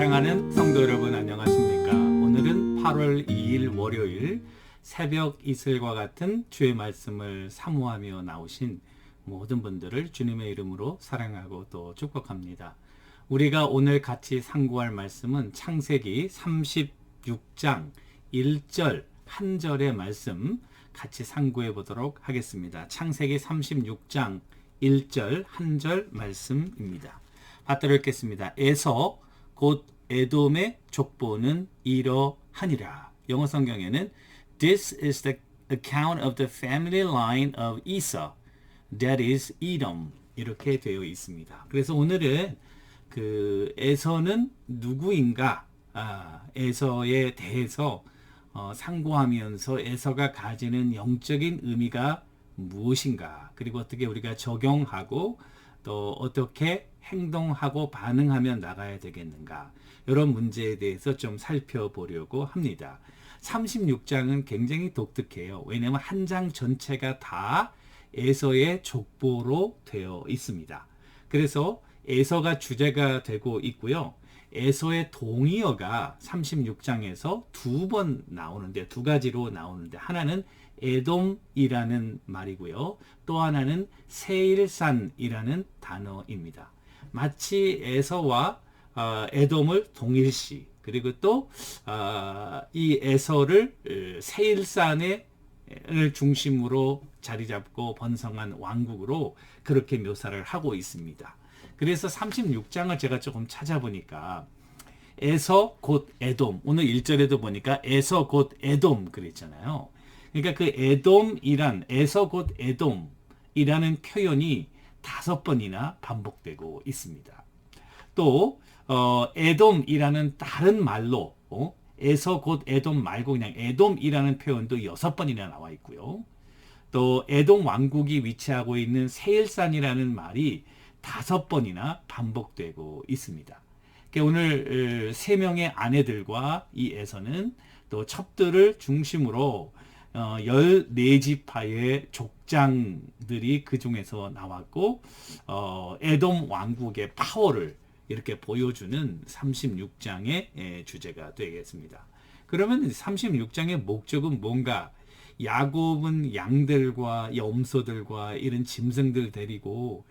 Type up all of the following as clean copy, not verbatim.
사랑하는 성도 여러분 안녕하십니까? 오늘은 8월 2일 월요일 새벽 이슬과 같은 주의 말씀을 사모하며 나오신 모든 분들을 주님의 이름으로 사랑하고 또 축복합니다. 우리가 오늘 같이 상고할 말씀은 창세기 36장 1절 한 절의 말씀 같이 상고해 보도록 하겠습니다. 창세기 36장 1절 한 절 말씀입니다. 받들어 읽겠습니다. 에서 곧 에돔의 족보는 이러하니라. 영어 성경에는 This is the account of the family line of Esau, that is Edom. 이렇게 되어 있습니다. 그래서 오늘은 그 에서는 누구인가? 에서에 대해서 상고하면서 에서가 가지는 영적인 의미가 무엇인가? 그리고 어떻게 우리가 적용하고 또 어떻게 행동하고 반응하며 나가야 되겠는가? 이런 문제에 대해서 좀 살펴보려고 합니다. 36장은 굉장히 독특해요. 왜냐하면 한 장 전체가 다 에서의 족보로 되어 있습니다. 그래서 에서가 주제가 되고 있고요. 에서의 동의어가 36장에서 두 번 나오는데, 두 가지로 나오는데, 하나는 에돔이라는 말이고요. 또 하나는 세일산이라는 단어입니다. 마치 에서와 에돔을 동일시, 그리고 또 이 에서를 세일산을 중심으로 자리 잡고 번성한 왕국으로 그렇게 묘사를 하고 있습니다. 그래서 36장을 제가 조금 찾아보니까 에서 곧 에돔, 오늘 1절에도 보니까 에서 곧 에돔 그랬잖아요. 그러니까 그 에돔이란, 에서 곧 에돔이라는 표현이 5번이나 반복되고 있습니다. 또 에돔이라는 다른 말로 에서 곧 에돔 말고 그냥 에돔이라는 표현도 6번이나 나와 있고요. 또 에돔 왕국이 위치하고 있는 세일산이라는 말이 5번이나 반복되고 있습니다. 오늘 3명의 아내들과 이 에서는 또 첩들을 중심으로 14지파의 족장들이 그 중에서 나왔고 에돔 왕국의 파워를 이렇게 보여주는 36장의 주제가 되겠습니다. 그러면 36장의 목적은 뭔가? 야곱은 양들과 염소들과 이런 짐승들 데리고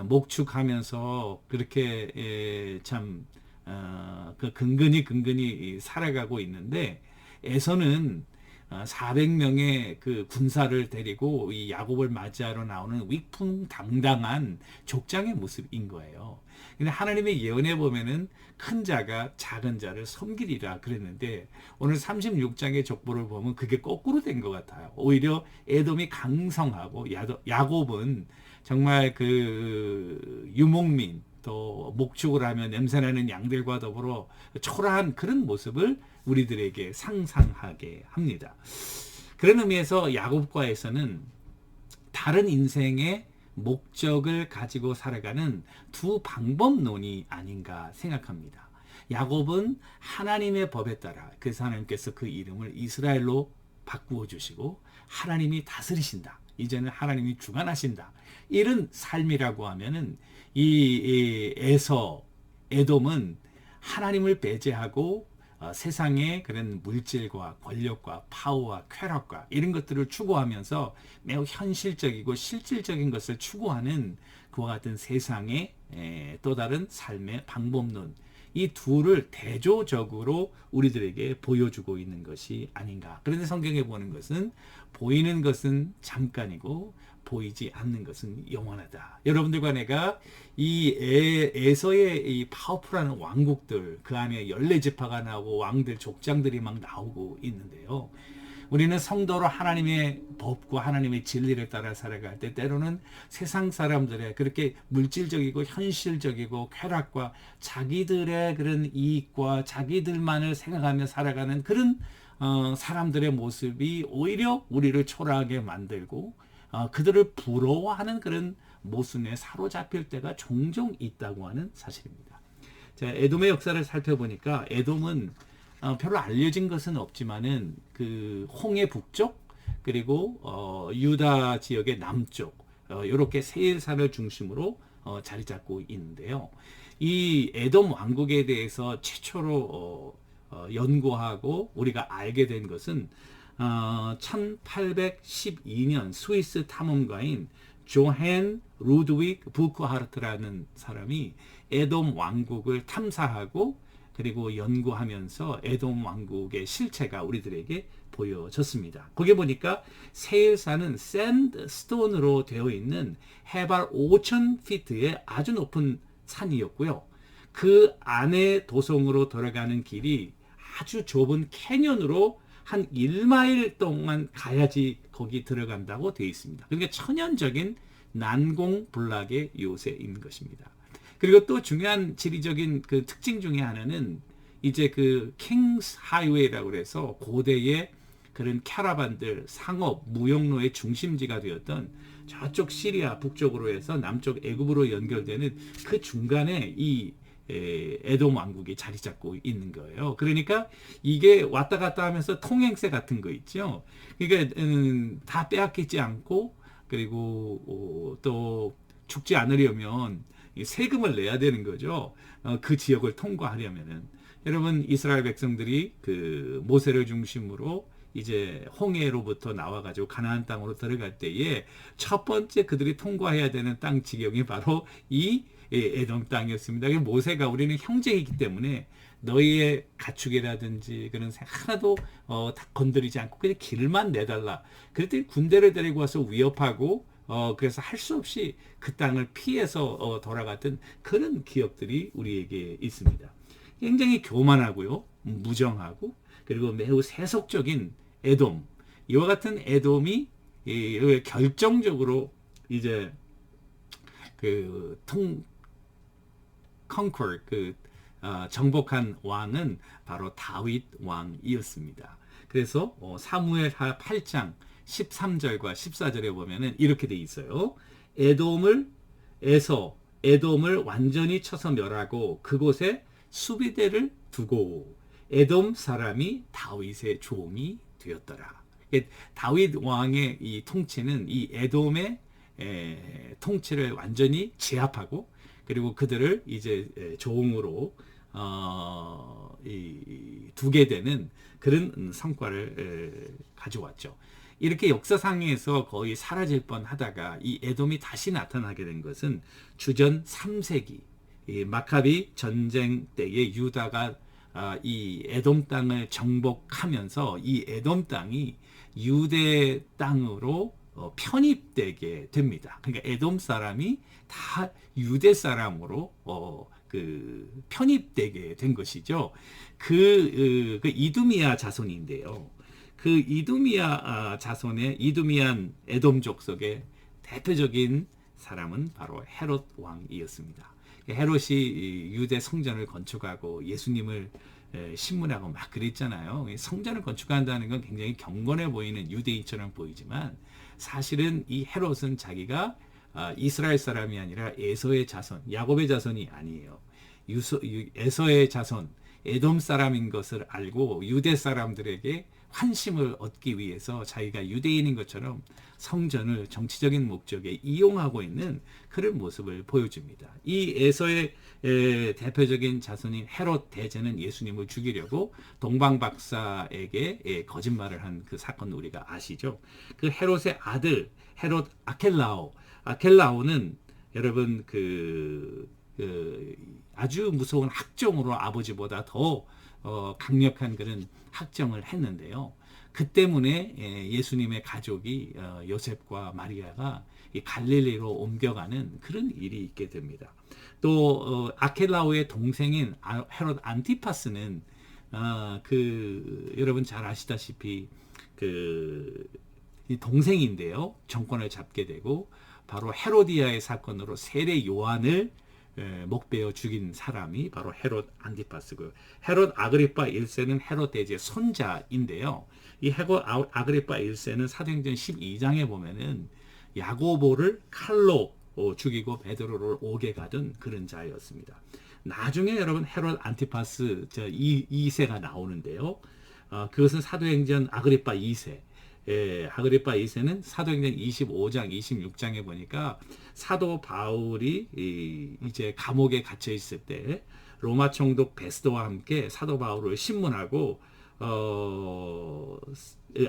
목축하면서 그렇게 참 근근히 살아가고 있는데, 에서는 400명의 그 군사를 데리고 이 야곱을 맞이하러 나오는 위풍당당한 족장의 모습인 거예요. 근데 하나님의 예언에 보면은 큰 자가 작은 자를 섬기리라 그랬는데, 오늘 36장의 족보를 보면 그게 거꾸로 된 것 같아요. 오히려 에돔이 강성하고 야곱은 정말 그 유목민, 또 목축을 하며 냄새나는 양들과 더불어 초라한 그런 모습을 우리들에게 상상하게 합니다. 그런 의미에서 야곱과 에서는 다른 인생의 목적을 가지고 살아가는 두 방법론이 아닌가 생각합니다. 야곱은 하나님의 법에 따라, 그래서 하나님께서 그 이름을 이스라엘로 바꾸어 주시고 하나님이 다스리신다, 이제는 하나님이 주관하신다, 이런 삶이라고 하면은 이 에서, 에돔은 하나님을 배제하고 세상의 그런 물질과 권력과 파워와 쾌락과 이런 것들을 추구하면서 매우 현실적이고 실질적인 것을 추구하는 그와 같은 세상의 또 다른 삶의 방법론, 이 둘을 대조적으로 우리들에게 보여주고 있는 것이 아닌가. 그런데 성경에 보는 것은 보이는 것은 잠깐이고 보이지 않는 것은 영원하다. 여러분들과 내가 이 에서의 이 파워풀한 왕국들, 그 안에 14지파가 나오고 왕들, 족장들이 막 나오고 있는데요. 우리는 성도로 하나님의 법과 하나님의 진리를 따라 살아갈 때 때로는 세상 사람들의 그렇게 물질적이고 현실적이고 쾌락과 자기들의 그런 이익과 자기들만을 생각하며 살아가는 그런 사람들의 모습이 오히려 우리를 초라하게 만들고 그들을 부러워하는 그런 모순에 사로잡힐 때가 종종 있다고 하는 사실입니다. 자, 에돔의 역사를 살펴보니까 에돔은 별로 알려진 것은 없지만은 그 홍해 북쪽, 그리고 유다 지역의 남쪽, 이렇게 세일산을 중심으로 자리 잡고 있는데요. 이 에돔 왕국에 대해서 최초로 연구하고 우리가 알게 된 것은 1812년 스위스 탐험가인 조헨 루드윅 부크하르트라는 사람이 에돔 왕국을 탐사하고 그리고 연구하면서 에돔 왕국의 실체가 우리들에게 보여졌습니다. 거기 보니까 세일산은 샌드스톤으로 되어 있는 해발 5,000피트의 아주 높은 산이었고요. 그 안에 도성으로 들어가는 길이 아주 좁은 캐년으로 한 1마일 동안 가야지 거기 들어간다고 되어 있습니다. 그러니까 천연적인 난공불락의 요새인 것입니다. 그리고 또 중요한 지리적인 그 특징 중에 하나는 이제 그 킹스 하이웨이라고 그래서 고대의 그런 캐러반들 상업 무역로의 중심지가 되었던 저쪽 시리아 북쪽으로 해서 남쪽 애굽으로 연결되는 그 중간에 이 에돔 왕국이 자리 잡고 있는 거예요. 그러니까 이게 왔다 갔다 하면서 통행세 같은 거 있죠. 그러니까 다 빼앗기지 않고 그리고 또 죽지 않으려면 세금을 내야 되는 거죠. 그 지역을 통과하려면은. 여러분 이스라엘 백성들이 그 모세를 중심으로 이제 홍해로부터 나와가지고 가나안 땅으로 들어갈 때에 첫 번째 그들이 통과해야 되는 땅 지경이 바로 이 에돔 땅이었습니다. 모세가 우리는 형제이기 때문에 너희의 가축이라든지 그런 하나도 다 건드리지 않고 그냥 길만 내달라. 그랬더니 군대를 데리고 와서 위협하고 그래서 할 수 없이 그 땅을 피해서 돌아갔던 그런 기억들이 우리에게 있습니다. 굉장히 교만하고요, 무정하고 그리고 매우 세속적인 에돔. 이와 같은 에돔이 결정적으로 이제 그 conquer 정복한 왕은 바로 다윗 왕이었습니다. 그래서 사무엘하 8장 13절과 14절에 보면은 이렇게 돼 있어요. 에돔을 완전히 쳐서 멸하고 그곳에 수비대를 두고 에돔 사람이 다윗의 종이 되었더라. 다윗 왕의 이 통치는 이 에돔의 통치를 완전히 제압하고 그리고 그들을 이제 종으로 두게 되는 그런 성과를 가져왔죠. 이렇게 역사상에서 거의 사라질 뻔하다가 이 에돔이 다시 나타나게 된 것은 주전 3세기 마카비 전쟁 때에 유다가 이 에돔 땅을 정복하면서 이 에돔 땅이 유대 땅으로 편입되게 됩니다. 그러니까 에돔 사람이 다 유대 사람으로 편입되게 된 것이죠. 그 이두미아 자손인데요. 그 이두미아 자손의 이두미안 에돔 족속의 대표적인 사람은 바로 헤롯 왕이었습니다. 헤롯이 유대 성전을 건축하고 예수님을 신문하고 막 그랬잖아요. 성전을 건축한다는 건 굉장히 경건해 보이는 유대인처럼 보이지만 사실은 이 헤롯은 자기가 이스라엘 사람이 아니라 에서의 자손, 야곱의 자손이 아니에요. 에서의 자손, 에돔 사람인 것을 알고 유대 사람들에게 환심을 얻기 위해서 자기가 유대인인 것처럼 성전을 정치적인 목적에 이용하고 있는 그런 모습을 보여줍니다. 이 에서의 대표적인 자손인 헤롯 대제는 예수님을 죽이려고 동방박사에게 거짓말을 한 그 사건 우리가 아시죠? 그 헤롯의 아들 헤롯 아켈라오는 여러분 아주 무서운 학정으로 아버지보다 더 강력한 그런 학정을 했는데요. 그 때문에 예수님의 가족이 요셉과 마리아가 갈릴리로 옮겨가는 그런 일이 있게 됩니다. 또 아켈라오의 동생인 헤롯 안티파스는 여러분 잘 아시다시피 동생인데요. 정권을 잡게 되고 바로 헤로디아의 사건으로 세례 요한을 목베어 죽인 사람이 바로 헤롯 안티파스고요. 헤롯 아그리파 1세는 헤롯 대제의 손자인데요. 이 헤롯 아그리파 1세는 사도행전 12장에 보면은 야고보를 칼로 죽이고 베드로를 옥에 가둔 그런 자였습니다. 나중에 여러분 헤롯 안티파스 2세가 나오는데요. 그것은 사도행전 아그리파 2세. 아그리파 2세는 사도행전 25장, 26장에 보니까 사도 바울이 이제 감옥에 갇혀 있을 때 로마 총독 베스도와 함께 사도 바울을 신문하고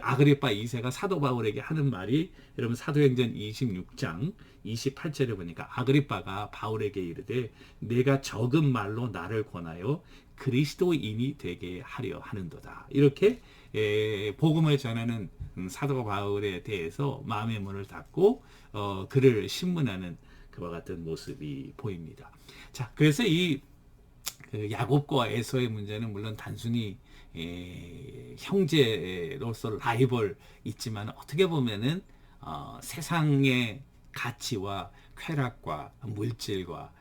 아그리파 2세가 사도 바울에게 하는 말이 여러분 사도행전 26장 28절에 보니까 아그리파가 바울에게 이르되 내가 적은 말로 나를 권하여 그리스도인이 되게 하려 하는도다. 이렇게 복음을 전하는 사도 바울에 대해서 마음의 문을 닫고 그를 신문하는 그와 같은 모습이 보입니다. 자, 그래서 이 야곱과 에서의 문제는 물론 단순히 형제로서 라이벌 있지만 어떻게 보면은 세상의 가치와 쾌락과 물질과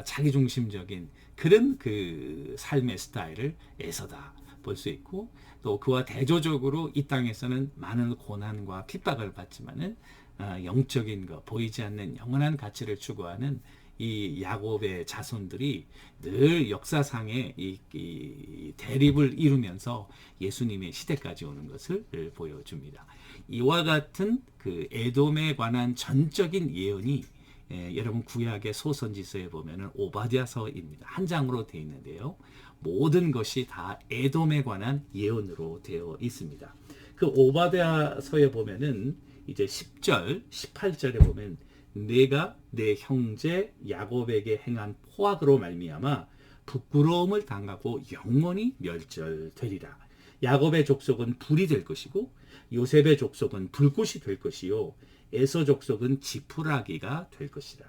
자기중심적인 그런 그 삶의 스타일을 에서다 볼 수 있고 또 그와 대조적으로 이 땅에서는 많은 고난과 핍박을 받지만은 영적인 거 보이지 않는 영원한 가치를 추구하는 이 야곱의 자손들이 늘 역사상의 이 대립을 이루면서 예수님의 시대까지 오는 것을 보여줍니다. 이와 같은 그 에돔에 관한 전적인 예언이 여러분 구약의 소선지서에 보면은 오바댜서입니다. 한 장으로 되어 있는데요. 모든 것이 다 에돔에 관한 예언으로 되어 있습니다. 그 오바댜서에 보면은 이제 10절, 18절에 보면 내가 내 형제 야곱에게 행한 포악으로 말미암아 부끄러움을 당하고 영원히 멸절되리라. 야곱의 족속은 불이 될 것이고 요셉의 족속은 불꽃이 될 것이요 에서 족속은 지푸라기가 될 것이라.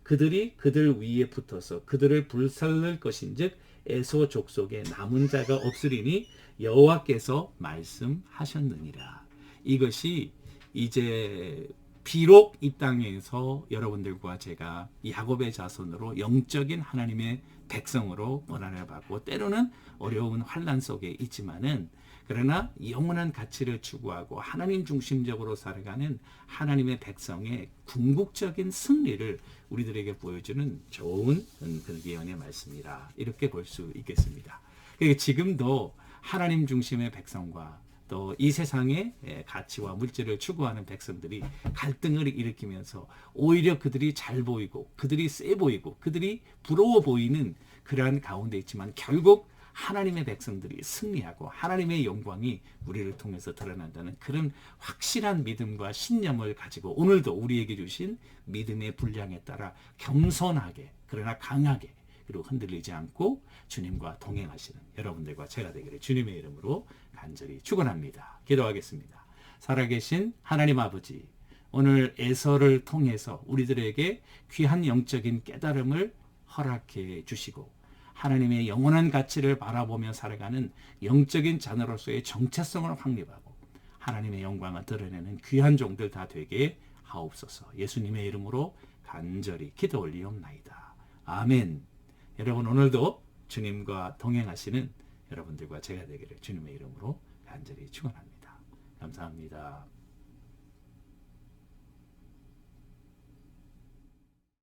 그들이 그들 위에 붙어서 그들을 불살를 것인즉 에서 족속에 남은 자가 없으리니 여호와께서 말씀하셨느니라. 이것이 이제 비록 이 땅에서 여러분들과 제가 야곱의 자손으로 영적인 하나님의 백성으로 고난을 받고 때로는 어려운 환난 속에 있지만은 그러나 영원한 가치를 추구하고 하나님 중심적으로 살아가는 하나님의 백성의 궁극적인 승리를 우리들에게 보여주는 좋은 그 예언의 말씀이라 이렇게 볼 수 있겠습니다. 그러니까 지금도 하나님 중심의 백성과 또 이 세상의 가치와 물질을 추구하는 백성들이 갈등을 일으키면서 오히려 그들이 잘 보이고 그들이 세 보이고 그들이 부러워 보이는 그러한 가운데 있지만 결국 하나님의 백성들이 승리하고 하나님의 영광이 우리를 통해서 드러난다는 그런 확실한 믿음과 신념을 가지고 오늘도 우리에게 주신 믿음의 분량에 따라 겸손하게 그러나 강하게 그리고 흔들리지 않고 주님과 동행하시는 여러분들과 제가 되기를 주님의 이름으로 간절히 축원합니다. 기도하겠습니다. 살아계신 하나님 아버지, 오늘 에서를 통해서 우리들에게 귀한 영적인 깨달음을 허락해 주시고 하나님의 영원한 가치를 바라보며 살아가는 영적인 자녀로서의 정체성을 확립하고 하나님의 영광을 드러내는 귀한 종들 다 되게 하옵소서. 예수님의 이름으로 간절히 기도 올리옵나이다. 아멘. 여러분 오늘도 주님과 동행하시는 여러분들과 제가 되기를 주님의 이름으로 간절히 축원합니다. 감사합니다.